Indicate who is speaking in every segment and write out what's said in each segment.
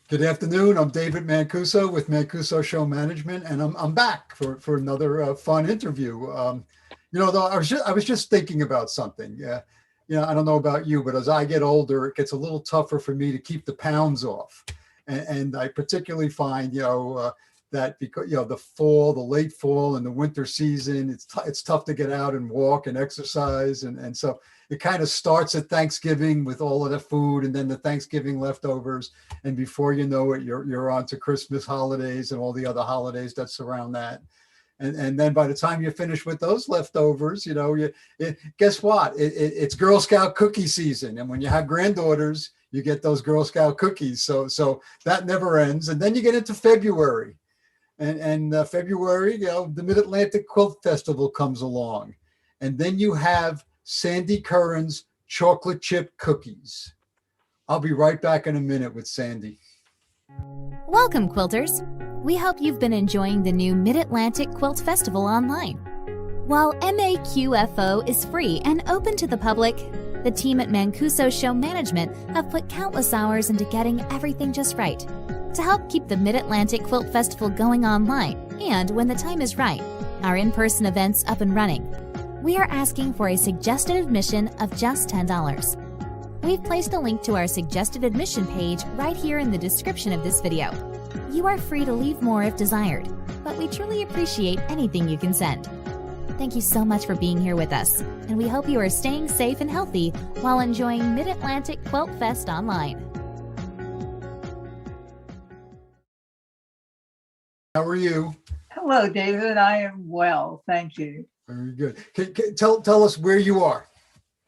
Speaker 1: Good afternoon. I'm David Mancuso with Mancuso Show Management, and I'm back for another fun interview. Though I was just thinking about something. I don't know about you, but as I get older, it gets a little tougher for me to keep the pounds off, and I particularly find that because the late fall and the winter season, it's tough to get out and walk and exercise, and so it kind of starts at Thanksgiving with all of the food and then the Thanksgiving leftovers. And before you know it, you're on to Christmas holidays and all the other holidays that surround that. And then by the time you finish with those leftovers, guess what? It's Girl Scout cookie season. And when you have granddaughters, you get those Girl Scout cookies. So that never ends. And then you get into February. And February, the Mid-Atlantic Quilt Festival comes along. And then you have Sandy Curran's chocolate chip cookies. I'll be right back in a minute with Sandy.
Speaker 2: Welcome, quilters. We hope you've been enjoying the new Mid-Atlantic Quilt Festival online. While MAQFO is free and open to the public, the team at Mancuso Show Management have put countless hours into getting everything just right to help keep the Mid-Atlantic Quilt Festival going online and, when the time is right, our in-person events up and running. We are asking for a suggested admission of just $10. We've placed a link to our suggested admission page right here in the description of this video. You are free to leave more if desired, but we truly appreciate anything you can send. Thank you so much for being here with us, and we hope you are staying safe and healthy while enjoying Mid-Atlantic Quilt Fest online.
Speaker 1: How are you?
Speaker 3: Hello, David. I am well, thank you.
Speaker 1: Very good. Tell us where you are.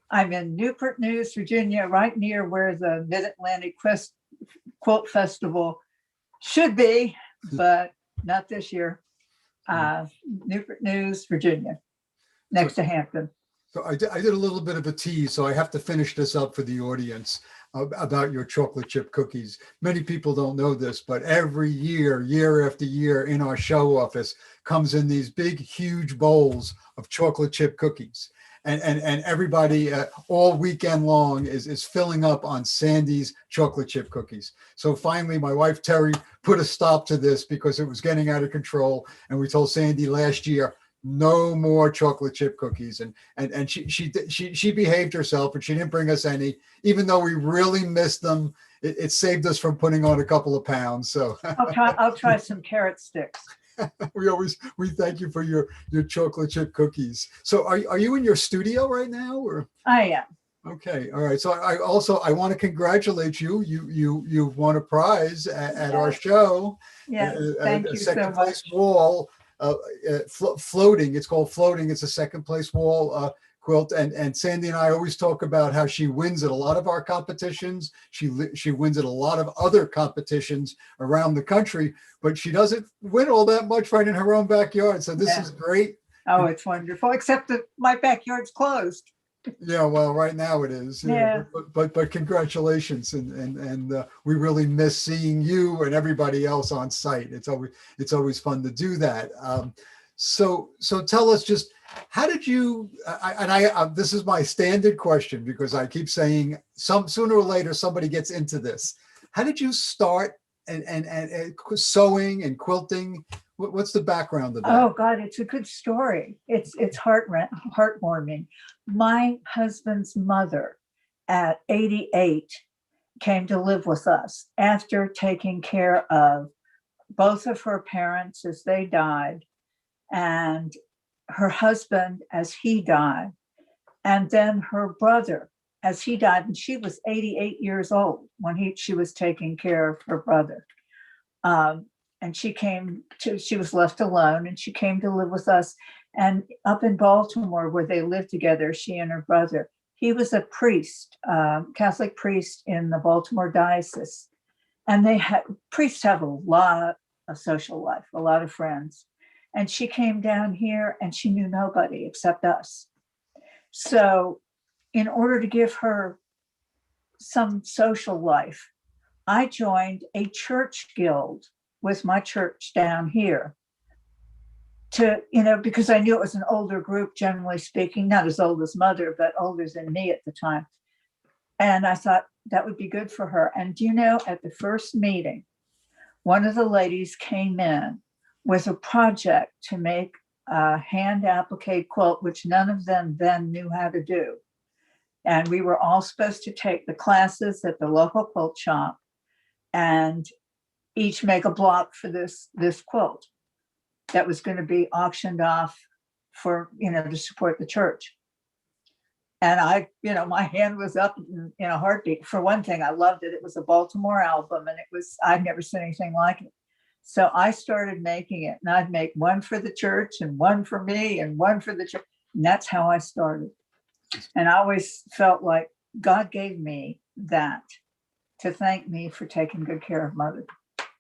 Speaker 3: I'm in Newport News, Virginia, right near where the Mid-Atlantic Quilt Festival should be, but not this year. Newport News, Virginia, next to Hampton.
Speaker 1: So I did a little bit of a tease, so I have to finish this up for the audience about your chocolate chip cookies. Many people don't know this, but every year after year in our show office comes in these big, huge bowls of chocolate chip cookies. And everybody all weekend long is filling up on Sandy's chocolate chip cookies. So finally, my wife, Terry, put a stop to this because it was getting out of control. And we told Sandy last year, no more chocolate chip cookies. And she behaved herself and she didn't bring us any, even though we really missed them. It saved us from putting on a couple of pounds. So
Speaker 3: I'll try some carrot sticks.
Speaker 1: we thank you for your chocolate chip cookies. So are you in your studio right now, or?
Speaker 3: I am.
Speaker 1: Okay. All right. So I want to congratulate you. You've won a prize at our show.
Speaker 3: Yeah. Thank you so much.
Speaker 1: Second place wall, floating. It's called floating. It's a second place wall quilt. And Sandy and I always talk about how she wins at a lot of our competitions. She wins at a lot of other competitions around the country, but she doesn't win all that much right in her own backyard. So this is great.
Speaker 3: Oh, it's wonderful, except that my backyard's closed.
Speaker 1: Yeah, well, right now it is.
Speaker 3: Yeah.
Speaker 1: But congratulations, and we really miss seeing you and everybody else on site. It's always fun to do that. So tell us, just how did you? This is my standard question because I keep saying sooner or later somebody gets into this. How did you start and sewing and quilting? What's the background of that?
Speaker 3: Oh God, it's a good story. It's heartwarming. My husband's mother at 88 came to live with us after taking care of both of her parents as they died, and her husband as he died, and then her brother as he died. And she was 88 years old when she was taking care of her brother. And she was left alone, and she came to live with us. And up in Baltimore, where they lived together, she and her brother, he was a priest, Catholic priest in the Baltimore diocese. And priests have a lot of social life, a lot of friends. And she came down here and she knew nobody except us. So in order to give her some social life, I joined a church guild with my church down here because I knew it was an older group, generally speaking, not as old as Mother, but older than me at the time. And I thought that would be good for her. And at the first meeting, one of the ladies came in with a project to make a hand applique quilt, which none of them then knew how to do. And we were all supposed to take the classes at the local quilt shop and each make a block for this quilt that was going to be auctioned off for, to support the church. And my hand was up in a heartbeat. For one thing, I loved it. It was a Baltimore album, and I'd never seen anything like it. So I started making it, and I'd make one for the church and one for me and one for the church. And that's how I started. And I always felt like God gave me that to thank me for taking good care of Mother.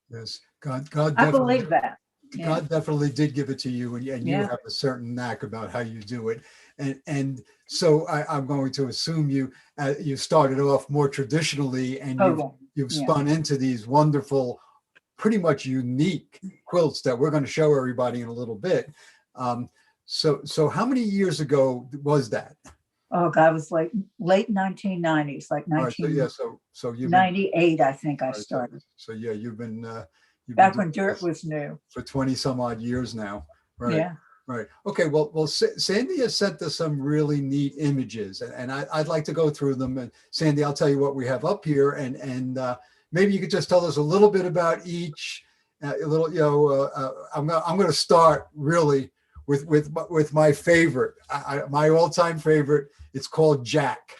Speaker 1: Yes, God definitely,
Speaker 3: I believe that.
Speaker 1: God definitely did give it to you, and you
Speaker 3: Yeah.
Speaker 1: have a certain knack about how you do it. And so I'm going to assume you started off more traditionally, and you've spun into these wonderful, pretty much unique quilts that we're going to show everybody in a little bit. So how many years ago was that?
Speaker 3: Oh God, it was like late 1990s, like 1998, I think I started.
Speaker 1: So yeah, you've been
Speaker 3: back when dirt was new
Speaker 1: for 20 some odd years now, right?
Speaker 3: Yeah.
Speaker 1: Right. Okay. Well, Sandy has sent us some really neat images, and I'd like to go through them. And Sandy, I'll tell you what we have up here, and maybe you could just tell us a little bit about each. I'm going to start really with my favorite, my all-time favorite. It's called Jack.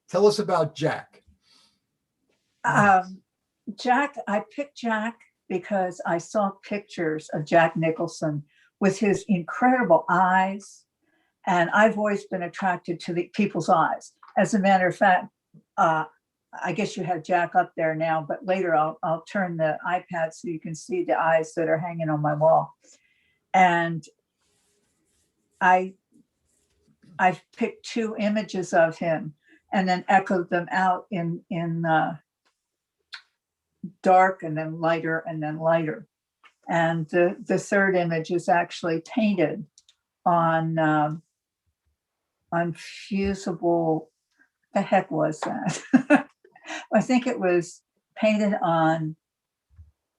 Speaker 1: Tell us about Jack.
Speaker 3: Jack, I picked Jack because I saw pictures of Jack Nicholson with his incredible eyes. And I've always been attracted to the people's eyes. As a matter of fact, I guess you have Jack up there now, but later I'll turn the iPad so you can see the eyes that are hanging on my wall. And I've picked two images of him and then echoed them out in dark and then lighter and then lighter. And the third image is actually painted on fusible. The heck was that? I think it was painted on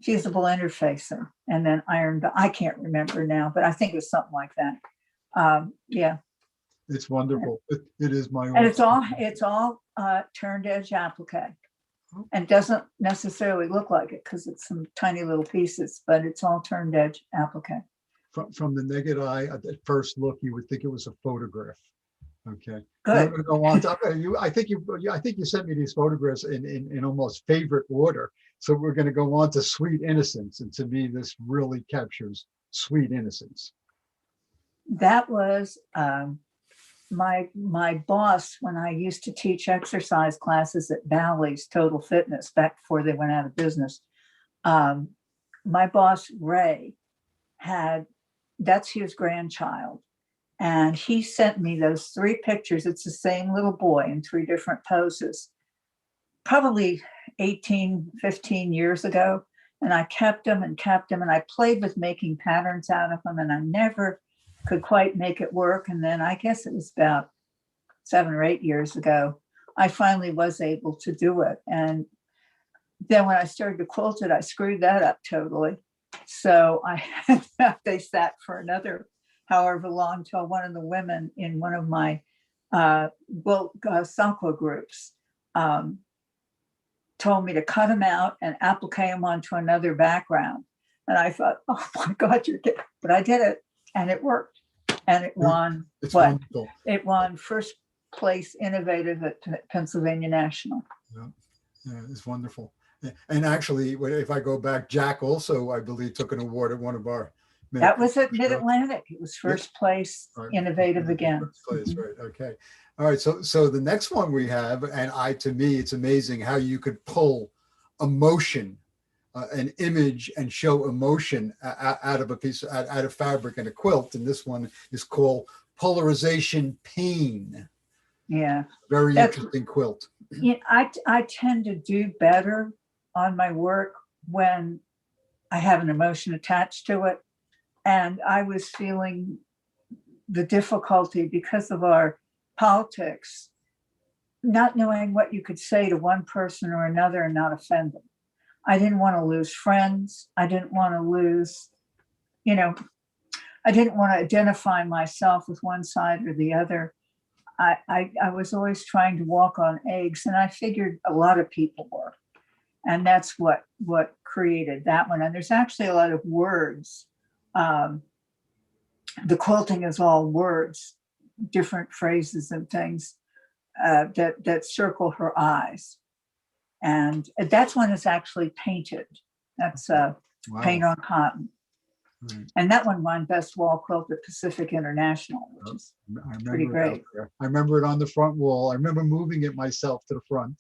Speaker 3: fusible interfacing and then ironed. I can't remember now, but I think it was something like that. Yeah.
Speaker 1: It's wonderful. It is my own.
Speaker 3: And it's all turned edge applique. And doesn't necessarily look like it because it's some tiny little pieces, but it's all turned edge applique.
Speaker 1: From the naked eye, at first look, you would think it was a photograph. Okay.
Speaker 3: Good.
Speaker 1: I'm going to go on to, I think you sent me these photographs in almost favorite order. So we're going to go on to Sweet Innocence, and to me, this really captures sweet innocence.
Speaker 3: That was my boss when I used to teach exercise classes at Bally's Total Fitness back before they went out of business. My boss, Ray, that's his grandchild. And he sent me those three pictures. It's the same little boy in three different poses, probably 18, 15 years ago. And I kept them, and I played with making patterns out of them, and I never could quite make it work. And then I guess it was about 7 or 8 years ago, I finally was able to do it. And then when I started to quilt it, I screwed that up totally. So they sat for another however long till one of the women in one of my Sakwa groups told me to cut them out and applique them onto another background. And I thought, oh my God, you're kidding. But I did it and it worked. And it won
Speaker 1: It's
Speaker 3: what?
Speaker 1: wonderful.
Speaker 3: It won first place innovative at Pennsylvania National.
Speaker 1: Yeah, yeah, it's wonderful. And actually, if I go back, Jack also, I believe, took an award at one of our.
Speaker 3: That was at Mid-Atlantic. It was first place innovative again.
Speaker 1: First place, right? Okay. All right. So the next one we have, and to me, it's amazing how you could pull emotion, an image, and show emotion out of a piece, out of fabric in a quilt. And this one is called Polarization Pain.
Speaker 3: Yeah.
Speaker 1: Very interesting quilt.
Speaker 3: Yeah, I tend to do better on my work when I have an emotion attached to it. And I was feeling the difficulty because of our politics, not knowing what you could say to one person or another and not offend them. I didn't want to lose friends. I didn't want to lose, I didn't want to identify myself with one side or the other. I was always trying to walk on eggs, and I figured a lot of people were. And that's what created that one. And there's actually a lot of words. The quilting is all words, different phrases and things that circle her eyes. And that one is actually painted. That's paint on cotton. Right. And that one won Best Wall Quilt at Pacific International, which is pretty great.
Speaker 1: I remember it on the front wall. I remember moving it myself to the front.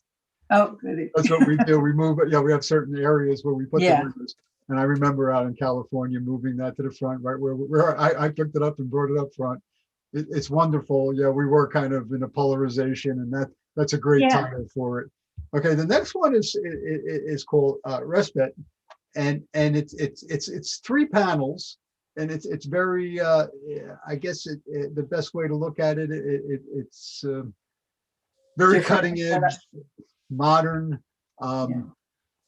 Speaker 3: Oh, goody.
Speaker 1: That's what we do. We move it. Yeah, we have certain areas where we put the windows. And I remember out in California moving that to the front, right where I picked it up and brought it up front. It's wonderful. Yeah, we were kind of in a polarization, and that's a great title for it. Okay, the next one is called Respite. And it's 3 panels, and it's very I guess the best way to look at it, it's very cutting edge, modern,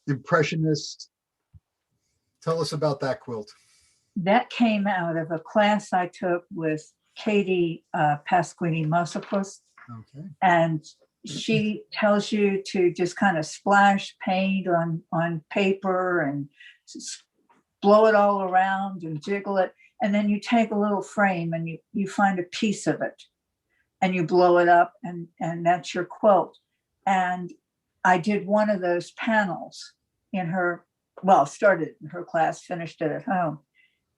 Speaker 1: impressionist. Tell us about that quilt.
Speaker 3: That came out of a class I took with Katie Pasquini Mosopoulos. Okay. And she tells you to just kind of splash paint on paper and blow it all around and jiggle it. And then you take a little frame and you find a piece of it and you blow it up, and that's your quilt. And I did one of those panels in her, started in her class, finished it at home.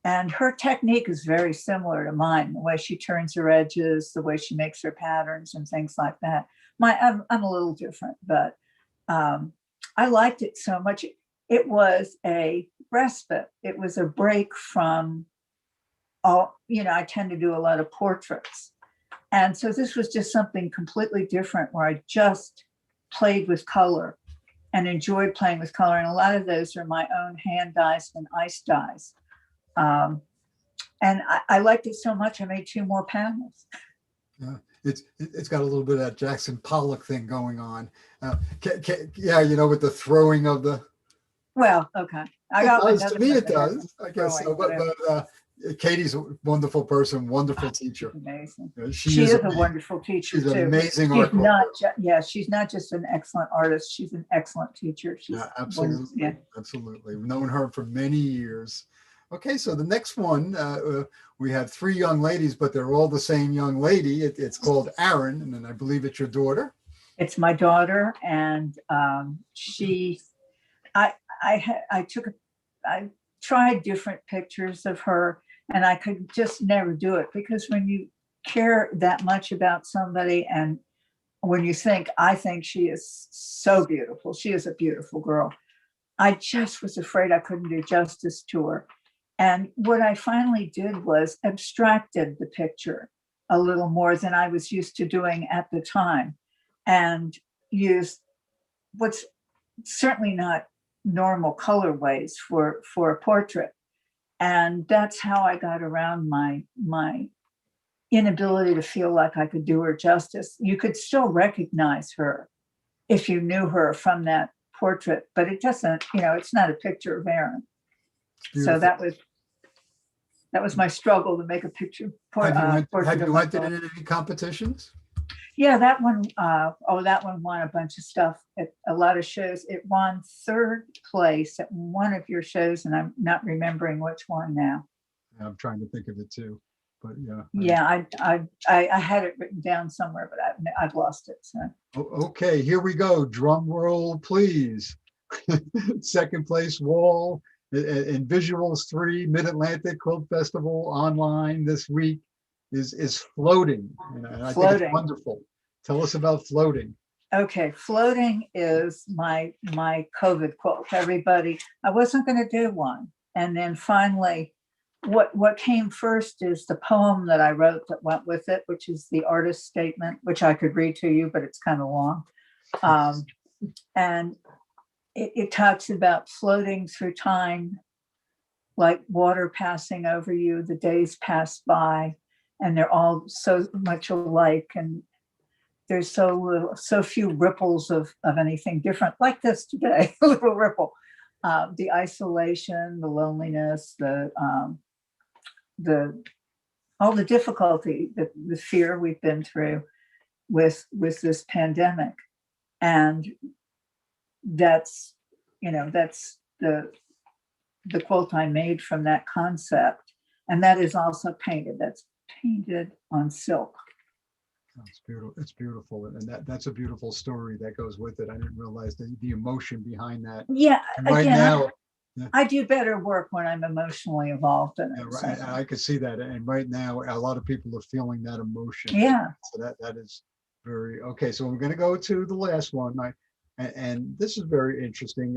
Speaker 3: And her technique is very similar to mine, the way she turns her edges, the way she makes her patterns and things like that. I'm a little different, but I liked it so much. It was a respite. It was a break from all, I tend to do a lot of portraits. And so this was just something completely different where I just played with color and enjoyed playing with color. And a lot of those are my own hand dyes and ice dyes. And I liked it so much, I made 2 more panels.
Speaker 1: Yeah, it's got a little bit of that Jackson Pollock thing going on. With the throwing of the.
Speaker 3: Well, okay.
Speaker 1: To me, it does. I guess so. But Katie's a wonderful person, wonderful teacher.
Speaker 3: Amazing.
Speaker 1: She is
Speaker 3: a wonderful teacher.
Speaker 1: She's
Speaker 3: too.
Speaker 1: An amazing
Speaker 3: artist. She's not just an excellent artist. She's an excellent teacher.
Speaker 1: Absolutely. Absolutely. We've known her for many years. Okay, so the next one, we have 3 young ladies, but they're all the same young lady. It's called Aaron, and then I believe it's your daughter.
Speaker 3: It's my daughter, and I tried different pictures of her, and I could just never do it, because when you care that much about somebody, and when you I think she is so beautiful, she is a beautiful girl, I just was afraid I couldn't do justice to her. And what I finally did was abstracted the picture a little more than I was used to doing at the time, and used what's certainly not normal colorways for a portrait. And that's how I got around my inability to feel like I could do her justice. You could still recognize her if you knew her from that portrait, but it doesn't, it's not a picture of Aaron. So that was my struggle to make a picture.
Speaker 1: Have you entered in any competitions?
Speaker 3: Yeah, that one, that one won a bunch of stuff at a lot of shows. It won third place at one of your shows, and I'm not remembering which one now.
Speaker 1: I'm trying to think of it too, but yeah.
Speaker 3: Yeah, I had it written down somewhere, but I've lost it. So
Speaker 1: Okay, here we go. Drum roll, please. Second place, Wall in Visuals 3 Mid-Atlantic Quilt Festival online this week is Floating. And I think it's
Speaker 3: Floating.
Speaker 1: wonderful. Tell us about Floating.
Speaker 3: Okay, Floating is my COVID quilt. Everybody, I wasn't going to do one, and then finally, what came first is the poem that I wrote that went with it, which is the artist statement, which I could read to you, but it's kind of long. And it talks about floating through time, like water passing over you. The days pass by, and they're all so much alike, and there's so few ripples of anything different, like this today, a little ripple. The isolation, the loneliness, all the difficulty, the fear we've been through with this pandemic. And that's the quilt I made from that concept. And that is also painted. That's painted on silk.
Speaker 1: It's beautiful. It's beautiful. And that's a beautiful story that goes with it. I didn't realize the emotion behind that.
Speaker 3: Yeah.
Speaker 1: And right now,
Speaker 3: I do better work when I'm emotionally involved in it.
Speaker 1: Yeah, right. So. I could see that. And right now, a lot of people are feeling that emotion.
Speaker 3: Yeah.
Speaker 1: So that is very, okay. So we're going to go to the last one. And this is very interesting.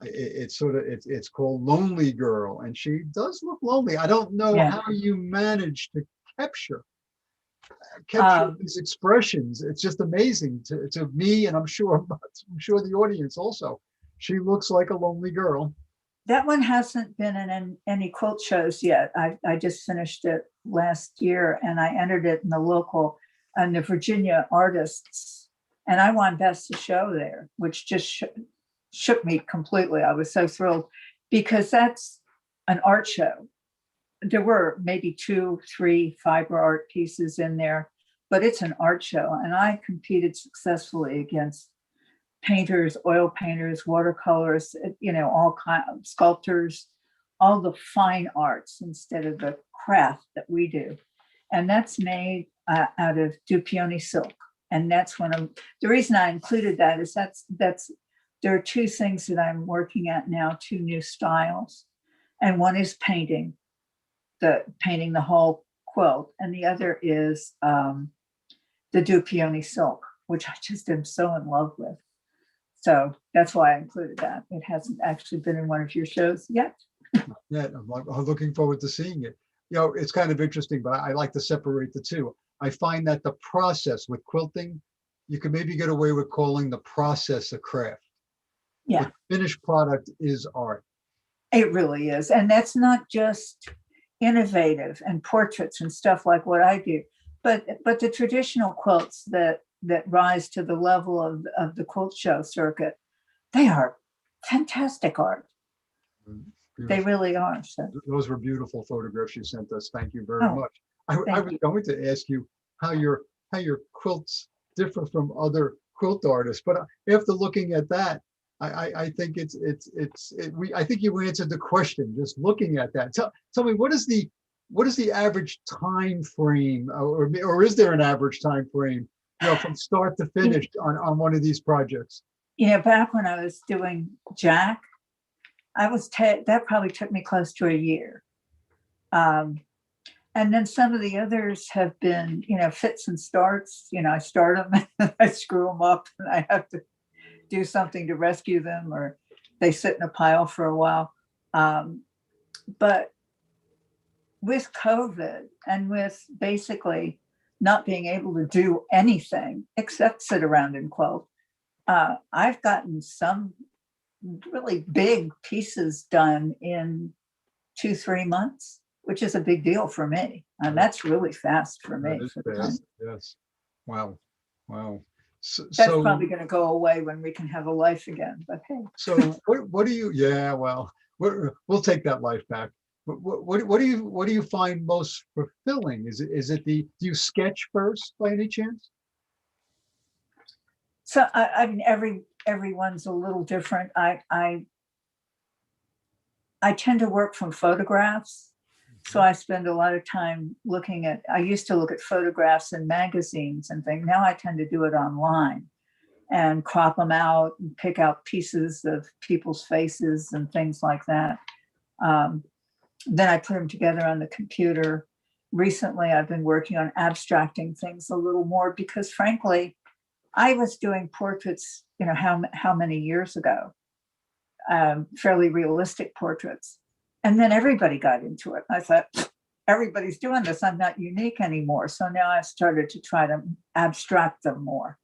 Speaker 1: It's called Lonely Girl, and she does look lonely. I don't know how you manage to capture these expressions. It's just amazing to me, and I'm sure the audience also. She looks like a lonely girl.
Speaker 3: That one hasn't been in any quilt shows yet. I just finished it last year, and I entered it in the Virginia Artists, and I won Best of Show there, which just shook me completely. I was so thrilled because that's an art show. There were maybe 2-3 fiber art pieces in there, but it's an art show, and I competed successfully against painters, oil painters, watercolors, all kinds of sculptors, all the fine arts instead of the craft that we do. And that's made out of Dupioni silk. And that's the reason I included that is there are two things that I'm working at now, two new styles. And one is painting the whole quilt. And the other is the Dupioni silk, which I just am so in love with. So that's why I included that. It hasn't actually been in one of your shows yet.
Speaker 1: Yeah, I'm looking forward to seeing it. It's kind of interesting, but I like to separate the two. I find that the process with quilting, you can maybe get away with calling the process a craft.
Speaker 3: Yeah.
Speaker 1: The finished product is art.
Speaker 3: It really is. And that's not just innovative and portraits and stuff like what I do, but the traditional quilts that rise to the level of the quilt show circuit, they are fantastic art. Beautiful. They really are. So.
Speaker 1: Those were beautiful photographs you sent us. Thank you very much. I was going to ask you how your quilts differ from other quilt artists, but after looking at that, I think I think you answered the question just looking at that. Tell me, what is the average time frame, or is there an average time frame, from start to finish on one of these projects?
Speaker 3: Back when I was doing Jack, that probably took me close to a year. And then some of the others have been, fits and starts. I start them and I screw them up and I have to do something to rescue them, or they sit in a pile for a while. But with COVID and with basically not being able to do anything except sit around and quilt, I've gotten some really big pieces done in 2-3 months, which is a big deal for me. And that's really fast for me.
Speaker 1: Fast. Yes. Wow.
Speaker 3: That's probably going to go away when we can have a life again. But hey.
Speaker 1: So what do you? Yeah. Well, we'll take that life back. But what do you find most fulfilling? Is it do you sketch first by any chance?
Speaker 3: So I mean, everyone's a little different. I tend to work from photographs. So I spend a lot of time looking at, I used to look at photographs in magazines and things. Now I tend to do it online and crop them out and pick out pieces of people's faces and things like that. Then I put them together on the computer. Recently, I've been working on abstracting things a little more because frankly, I was doing portraits, how many years ago, fairly realistic portraits. And then everybody got into it. I thought, everybody's doing this. I'm not unique anymore. So now I've started to try to abstract them more.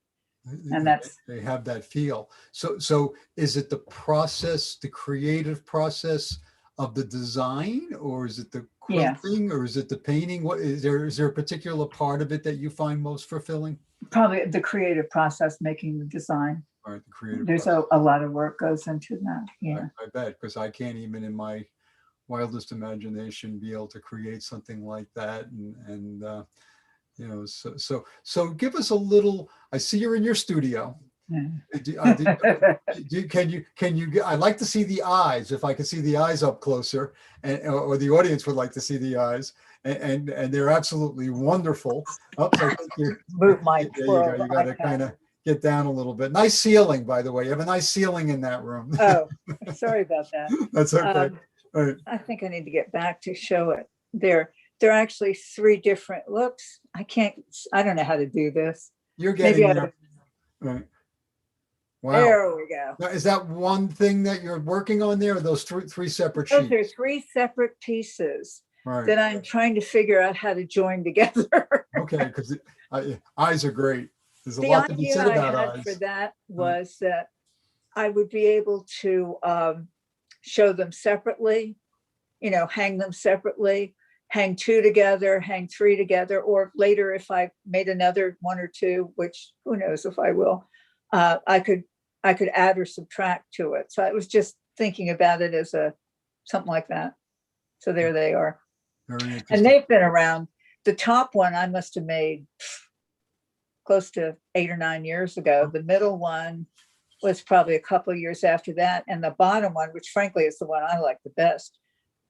Speaker 3: And that's,
Speaker 1: they have that feel. So is it the process, the creative process of the design, or is it the quilting, or is it the painting? What is there a particular part of it that you find most fulfilling?
Speaker 3: probably the creative process, making the design.
Speaker 1: All right, the creative
Speaker 3: There's
Speaker 1: process.
Speaker 3: a lot of work goes into that. Yeah.
Speaker 1: I bet, because I can't even in my wildest imagination be able to create something like that. And so give us a little. I see you're in your studio. Can you I'd like to see the eyes, if I could see the eyes up closer, or the audience would like to see the eyes, and they're absolutely wonderful. So I think
Speaker 3: Move my
Speaker 1: there you go. You got to kind of get down a little bit. Nice ceiling, by the way. You have a nice ceiling in that room.
Speaker 3: Oh, sorry about that.
Speaker 1: That's okay. All right.
Speaker 3: I think I need to get back to show it. There are actually 3 different looks. I don't know how to do this.
Speaker 1: You're getting
Speaker 3: Maybe
Speaker 1: there. Right. Wow.
Speaker 3: There we go.
Speaker 1: Now, is that one thing that you're working on there, or those three separate
Speaker 3: Those
Speaker 1: sheets?
Speaker 3: are 3 separate pieces
Speaker 1: Right.
Speaker 3: that I'm trying to figure out how to join together.
Speaker 1: Okay, because eyes are great. There's a
Speaker 3: The
Speaker 1: lot to be
Speaker 3: idea
Speaker 1: said
Speaker 3: I
Speaker 1: about
Speaker 3: had
Speaker 1: eyes.
Speaker 3: for that was that I would be able to show them separately, hang them separately, hang 2 together, hang 3 together, or later if I made another 1 or 2, which who knows if I will, I could add or subtract to it. So I was just thinking about it as something like that. So there they are.
Speaker 1: Very interesting.
Speaker 3: And they've been around. The top one I must have made close to 8 or 9 years ago. The middle one was probably a couple of years after that. And the bottom one, which frankly is the one I like the best,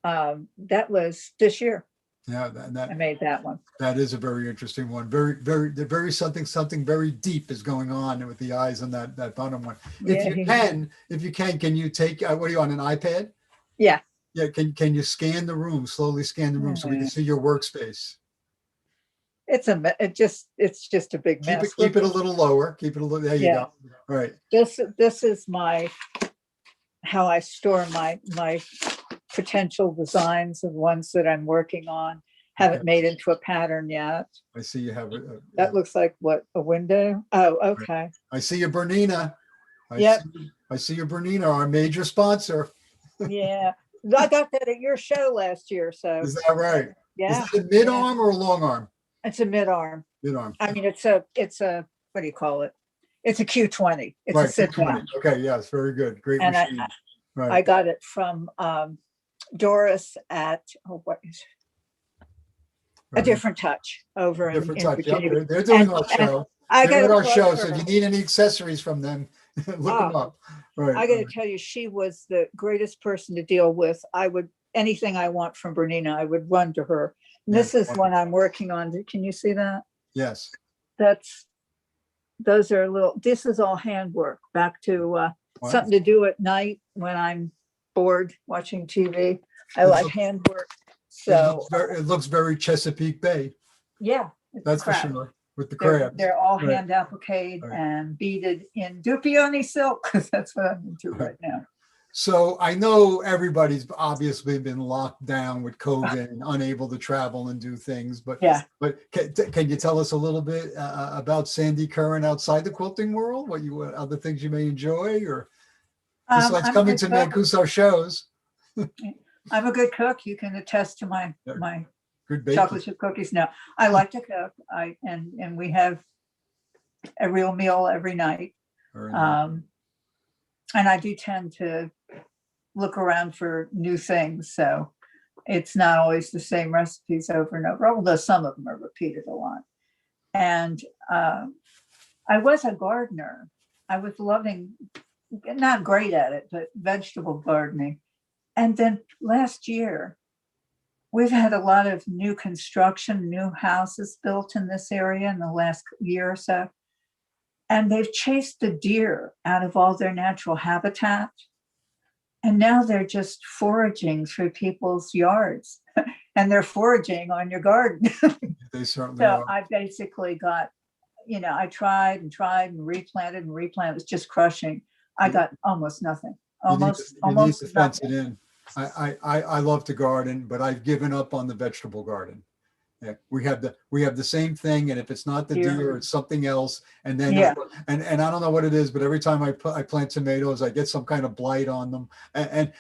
Speaker 3: that was this year.
Speaker 1: Yeah,
Speaker 3: I made that one.
Speaker 1: That is a very interesting one. Very something very deep is going on with the eyes on that bottom one. If you can you take, what are you on, an iPad?
Speaker 3: Yeah.
Speaker 1: Yeah. Can you scan the room, slowly scan the room so we can see your workspace?
Speaker 3: It's just a big mess.
Speaker 1: Keep it a little lower. Keep it a little, there you go. All right.
Speaker 3: This is how I store my potential designs and ones that I'm working on. Haven't made into a pattern yet.
Speaker 1: I see you have
Speaker 3: that looks like what, a window? Oh, okay.
Speaker 1: I see your Bernina. I see your Bernina, our major sponsor.
Speaker 3: Yeah, I got that at your show last year. So
Speaker 1: is that right?
Speaker 3: Yeah.
Speaker 1: Is it a mid arm or a long arm?
Speaker 3: It's a mid arm.
Speaker 1: Mid arm.
Speaker 3: I mean, it's a what do you call it? It's a Q20. It's
Speaker 1: right,
Speaker 3: a sit down.
Speaker 1: Okay, yes, very good. Great
Speaker 3: and
Speaker 1: machine.
Speaker 3: I got it from Doris at what is it? A Different Touch over in Virginia.
Speaker 1: Yep, they're doing our show. They're at our show. So if you need any accessories from them, look them up. Right.
Speaker 3: I got to tell you, she was the greatest person to deal with. Anything I want from Bernina, I would run to her. And this is one I'm working on. Can you see that?
Speaker 1: Yes.
Speaker 3: Those are this is all handwork. Back to something to do at night when I'm bored watching TV. I like handwork. So
Speaker 1: it looks very Chesapeake Bay.
Speaker 3: Yeah.
Speaker 1: That's for sure. With the crabs.
Speaker 3: They're all hand appliqued and beaded in Dupioni silk, because that's what I'm into right now.
Speaker 1: So I know everybody's obviously been locked down with COVID and unable to travel and do things, but can you tell us a little bit about Sandy Curran outside the quilting world? What other things you may enjoy, or besides coming to Mancuso shows?
Speaker 3: I'm a good cook. You can attest to my
Speaker 1: good
Speaker 3: chocolate chip cookies. No, I like to cook. And we have a real meal every night. And I do tend to look around for new things. So it's not always the same recipes over and over, although some of them are repeated a lot. And I was a gardener I was loving, not great at it, but vegetable gardening. And then last year, we've had a lot of new construction, new houses built in this area in the last year or so. And they've chased the deer out of all their natural habitat. And now they're just foraging through people's yards and they're foraging on your garden.
Speaker 1: They certainly
Speaker 3: So
Speaker 1: are.
Speaker 3: I basically got, I tried and replanted and replanted. It was just crushing. I got almost nothing.
Speaker 1: You need
Speaker 3: Almost
Speaker 1: to fence
Speaker 3: nothing.
Speaker 1: it in. I love to garden, but I've given up on the vegetable garden. Yeah, we have the same thing, and if it's not the deer, it's something else. And then
Speaker 3: Yeah.
Speaker 1: and I don't know what it is, but every time I plant tomatoes, I get some kind of blight on them. And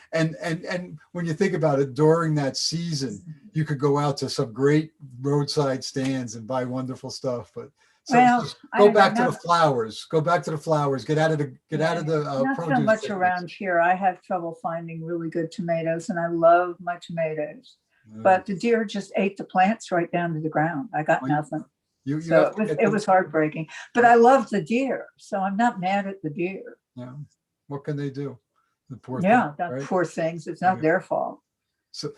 Speaker 1: when you think about it, during that season, you could go out to some great roadside stands and buy wonderful stuff. But just go back to the flowers. Go back to the flowers. Get out of the
Speaker 3: not
Speaker 1: produce
Speaker 3: so much
Speaker 1: thickets.
Speaker 3: around here. I have trouble finding really good tomatoes, and I love my tomatoes. But the deer just ate the plants right down to the ground. I got nothing. So it was heartbreaking. But I love the deer, so I'm not mad at the deer.
Speaker 1: Yeah. What can they do? The poor
Speaker 3: Poor things. It's not their fault.
Speaker 1: So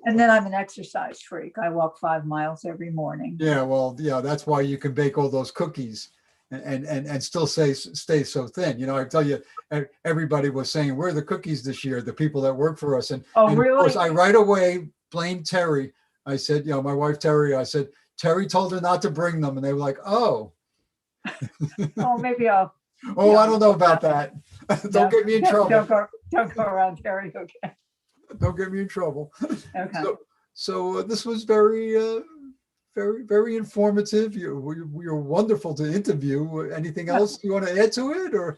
Speaker 3: and then I'm an exercise freak. I walk 5 miles every morning.
Speaker 1: Yeah, well, yeah, that's why you can bake all those cookies and still stay so thin. I tell you, everybody was saying, where are the cookies this year? The people that work for us. And
Speaker 3: really?
Speaker 1: Of course, I right away blamed Terry. I said, my wife, Terry, I said, Terry told her not to bring them. And they were like, oh.
Speaker 3: Oh, maybe I'll.
Speaker 1: Oh, I don't know about that. Don't get me in trouble.
Speaker 3: Don't go around Terry. Okay.
Speaker 1: Don't get me in trouble.
Speaker 3: Okay.
Speaker 1: So this was very, very informative. You're wonderful to interview. Anything else you want to add to it, or?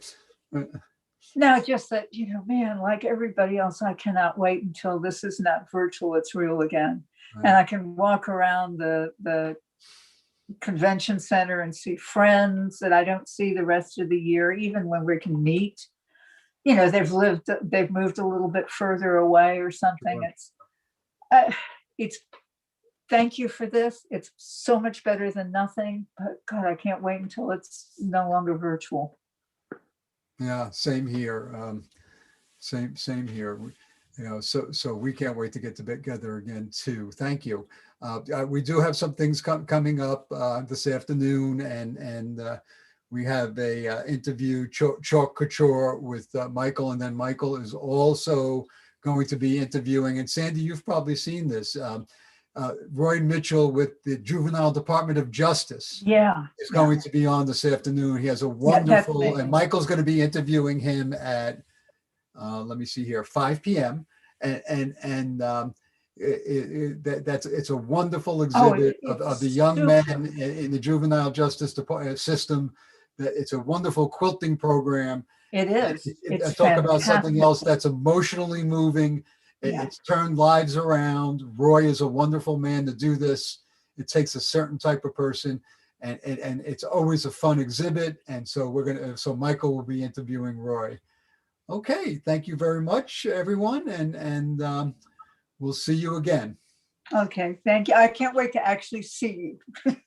Speaker 3: No, just that, man, like everybody else, I cannot wait until this is not virtual, it's real again. Right. And I can walk around the convention center and see friends that I don't see the rest of the year, even when we can meet. They've moved a little bit further away or something. Sure. It's thank you for this. It's so much better than nothing, but God, I can't wait until it's no longer virtual.
Speaker 1: Yeah, same here. Same here. So we can't wait to get together again too. Thank you. We do have some things coming up this afternoon, and we have a interview, Chalk Couture, with Michael, and then Michael is also going to be interviewing. And Sandy, you've probably seen this. Roy Mitchell with the Juvenile Department of Justice. Is going to be on this afternoon. He has a wonderful, and Michael's going to be interviewing him at, let me see here, 5 p.m. It's a wonderful exhibit of the young men in the juvenile justice system. It's a wonderful quilting program.
Speaker 3: It is.
Speaker 1: It's talk about something else that's emotionally moving. It's turned lives around. Roy is a wonderful man to do this. It takes a certain type of person, and it's always a fun exhibit. And so so Michael will be interviewing Roy. Okay, thank you very much, everyone, and we'll see you again.
Speaker 3: Okay, thank you. I can't wait to actually see you.